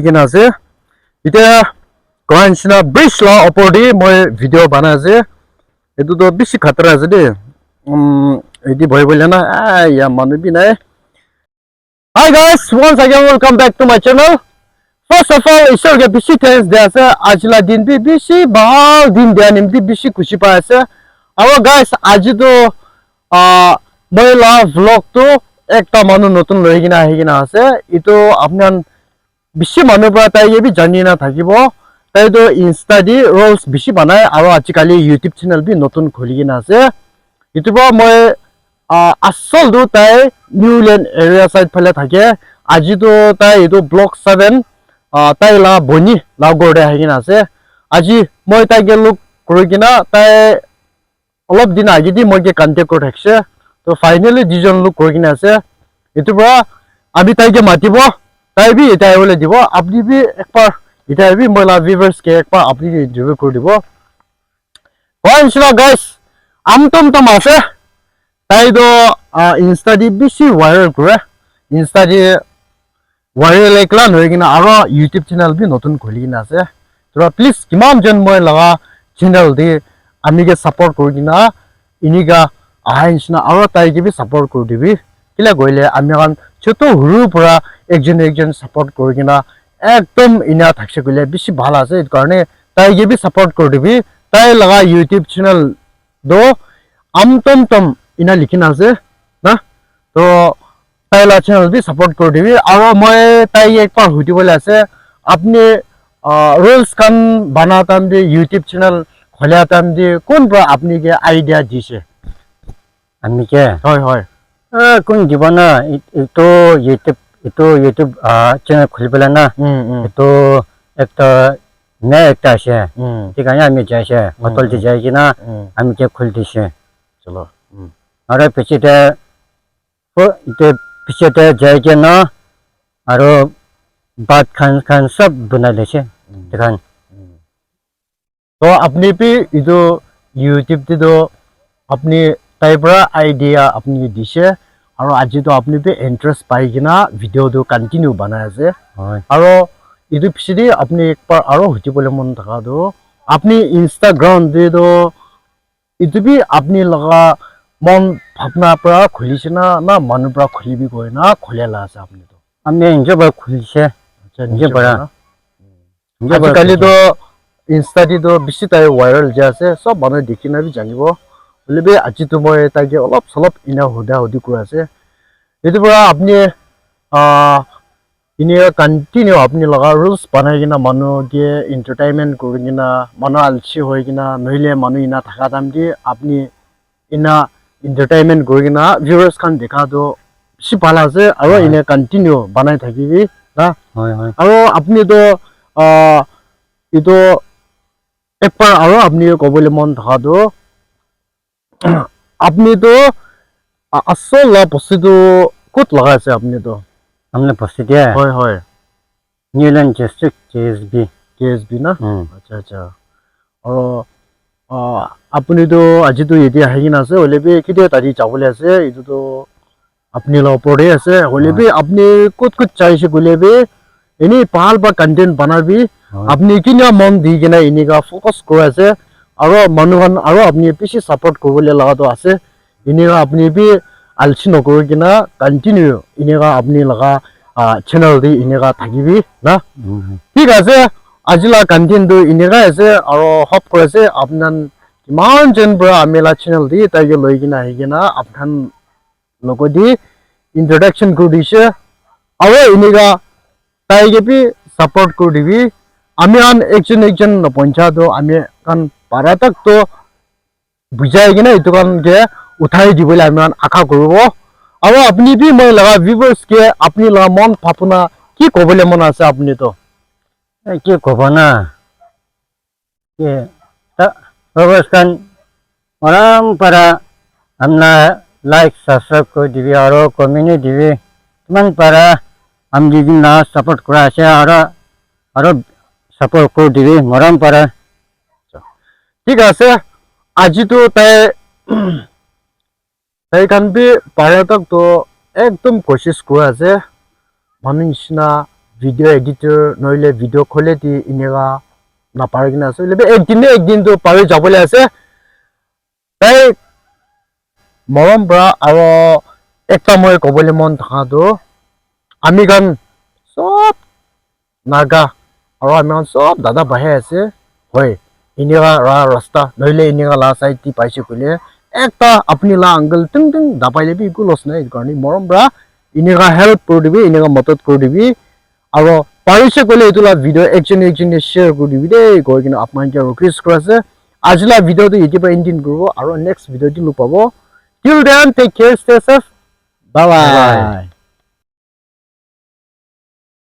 কিনা আছে এতিয়া কোৱা নিচিনা ব্ৰিজ ল ওপৰদি মই ভিডিঅ' বনাই আছে এইটোতো বেছি খাতৰা আছে দেই এটি ভয় বলে না ইয়া মানুহ বি নাই Hi guys, once again welcome back to my channel. First of all, ईश्वर के बेसी थैंक्स दे আছে आजला दिन भी बेसी ভাল दिन दे निमति बेसी खुशी पाइ আছে আৰু guys আজি তো মই লা vlog তো একটা মানুহ নতুন লৈ কিনা আহি কিনা আছে ইটো আপনান বেছি মানুহ পৰা তাই বি জানি না থাকিব তাই তো ইনষ্টা দি ৰোলস বেছি বানায় আৰু আজিকালি ইউটিউব চেনেল বি নতুন খুলি কিনা আছে ইটো মই আসল তো তাই নিউল্যান্ড এরিয়া সাইড ফেলে থাকে আজি তো তাই এটো ব্লক 7 তাই লা বনি লা গড়ে আহি কিনা আছে আজি মই তাইকে লুক কৰি কিনা তাই অলপ দিন আগে দি মই কে কন্টাক্ট কৰি থাকছে তো ফাইনালি দুজন লুক কৰি কিনা আছে এটো পৰা আমি তাইকে মাতিব তাই বি এটা বলে দিব আপনি বি একবার এটা বি মই লা ভিউয়ার্স কে একবার আপনি ইন্টারভিউ কৰি দিব ওয়ানসলা গাইস আমতম আছে তাই তো ইনষ্টা দি বেছি ভাইরাল কৰে ইনষ্টা দি ভাইৰাল একলান হৈ কিনা আৰু ইউটিউব চেনেল বি নতুন খুলি কিনা আছে তো প্লিজ কিমান জন মই লগা চেনেল দি আমি কে সাপোর্ট কৰি কিনা ইনিগা আইনছনা আৰু তাইকে বি সাপোৰ্ট কৰি দিবি কিলা গইলে আমি কান ছোট হুৰু পৰা একজন সাপোৰ্ট কৰি কিনা একদম ইনা থাকছে গইলে বেছি ভাল আছে এই কাৰণে তাইকে বি সাপোৰ্ট কৰি দিবি তাই লগা ইউটিউব চেনেল দো আমতম ইনা লিখিনা আছে না তো তাই লা চেনেল বি সাপোর্ট কৰি দিবি আৰু মই তাই একবাৰ হুটিবলে আছে আপনি ৰুলস কান বানাতাম দি ইউটিউব চেনেল খোলাতাম দি কোন পৰা আপনি কে আইডিয়া দিছে আমি কে হয় হয় কোন দিব না এটো ইউটিউব চ্যানেল খুলবেলা না এটো একটা একটা আছে ঠিক আছে আমি যাইছে হোটেল যে যাই কিনা আমি কে খুল দিছে চলো আর পিছতে যাই কিনা আর বাত খান সব বনাই দিছে দেখান তো আপনি বি ইটো ইউটিউব দি তো আপনি তাই পৰা আইডিয়া আপনি দিছে আৰু আজি তো আপনি বি ইন্টাৰেস্ট পাই কিনা ভিডিও তো কন্টিনিউ বানাই আছে আৰু ইটো পিছদি আপনি একবাৰ আৰু হুটিবলে মন থাকা তো আপনি ইনষ্টাগ্ৰাম দি তো ইটো বি আপনি লগা মন ভাবনা পৰা খুলিছে না না মানুহ পৰা খুলিবি কই না খুলেলা আছে আপনি তো আমি নিজে বড় খুলছে নিজে বড় আজিকালি তো ইনষ্টা দি তো বেছি তাই ভাইরাল যে আছে সব মানুহ দেখি না বি জানিব বলে বি আজি তো মই তাইকে অলপ সলপ ইনা হুদি কৰি আছে এটো পৰা আপনি ইনে কন্টিনিউ আপনি লগা ৰুলস বানাই কিনা মানুহ কে এন্টাৰটেইনমেন্ট কৰি কিনা মানুহ আলসি হৈ কিনা নহিলে মানুহ ইনা থাকা দাম দি আপনি ইনা এন্টারটেইনমেন্ট কৰি কিনা ভিউয়াৰ্স খান দেখা তো বেছি ভাল আছে আৰু ইনে কন্টিনিউ বানাই থাকিবি না হয় হয় আৰু আপনি তো ইটো একবাৰ আৰু আপনি কবলে মন থাকা তো আপনি তো আসল বস্তুটো কত লাগাইছে আপনি তো हमने बस्ती दिया হয় হয় न्यूलैंड डिस्ट्रिक्ट কেএসবি না আচ্ছা আচ্ছা আৰু আপুনি তো আজি তো এতিয়া আহি কিনা আছে হলে বি কেতিয়া তাৰিখ যাবলৈ আছে এইটো তো আপনি লা ওপৰতে আছে হলে বি আপনি কত চাইছে গলে বি এনে ভাল বা কন্টেন্ট বানাবি আপনি কিনা মন দি কিনা এনেকা ফোকাস কৰি আছে আৰু মানুহখন আৰু আপনি বেছি সাপোৰ্ট কৰিবলৈ লাগাটো আছে এনেকা আপনি বি আলসি নকৰি কিনা কন্টিনিউ এনেকা আপনি লগা চেনেল দি এনেকা থাকিবি না ঠিক আছে আজিলা কন্টেন্ট তো এনেকা আছে আৰু হপ কৰি আছে আপনান কিমান জন পৰা আমেলা চেনেল দি তাইকে লৈ কিনা আহি কিনা আপনান লগদি ইন্ট্রোডাকশন কৰি দিছে আৰু এনেকা তাইকে বি সাপোৰ্ট কৰি দিবি আমি আন একজন নপঞ্চায়তো আমি কান পাৰা তাক তো বুজাই কিনা এইটো কান কে উঠাই দিবলৈ আমি আশা কৰিব আৰু আপনি বি মই লগা ভিউয়ার্স কে আপনি লগা মন ভাবনা কি কবলে মন আছে আপনি তো কি কব না que অবস্থান আরাম para আমরা লাইক সাবস্ক্রাইব করে দিবি আর কমেন্ট দিবি কিমান para আমি যদি না সাপোর্ট করা আছে আর সাপোর্ট করে দিবি মরম para ঠিক আছে আজি তো তাই কান বি পাৰা তাক তো একদম কোশিশ কৰি আছে মানুহ নিচিনা video editor noile video khole ti inega na parigina ase lebe ek din to pare jabole ase tai morom bra aro ekta moi kobole mon thaka do ami gan sob naga aro ami gan sob dada bahe ase hoy inega ra rasta noile inega la side ti paise kule ekta apni la angle ting ting dapaile bi ku los nai karni morom bra inega help kor dibi inega madad kor dibi aro parise kole etula video action share kor dibi de koi kina apman ke request korase ajla video to yeti pa ending korbo aro next video ti lu pabo till then take care stay safe bye bye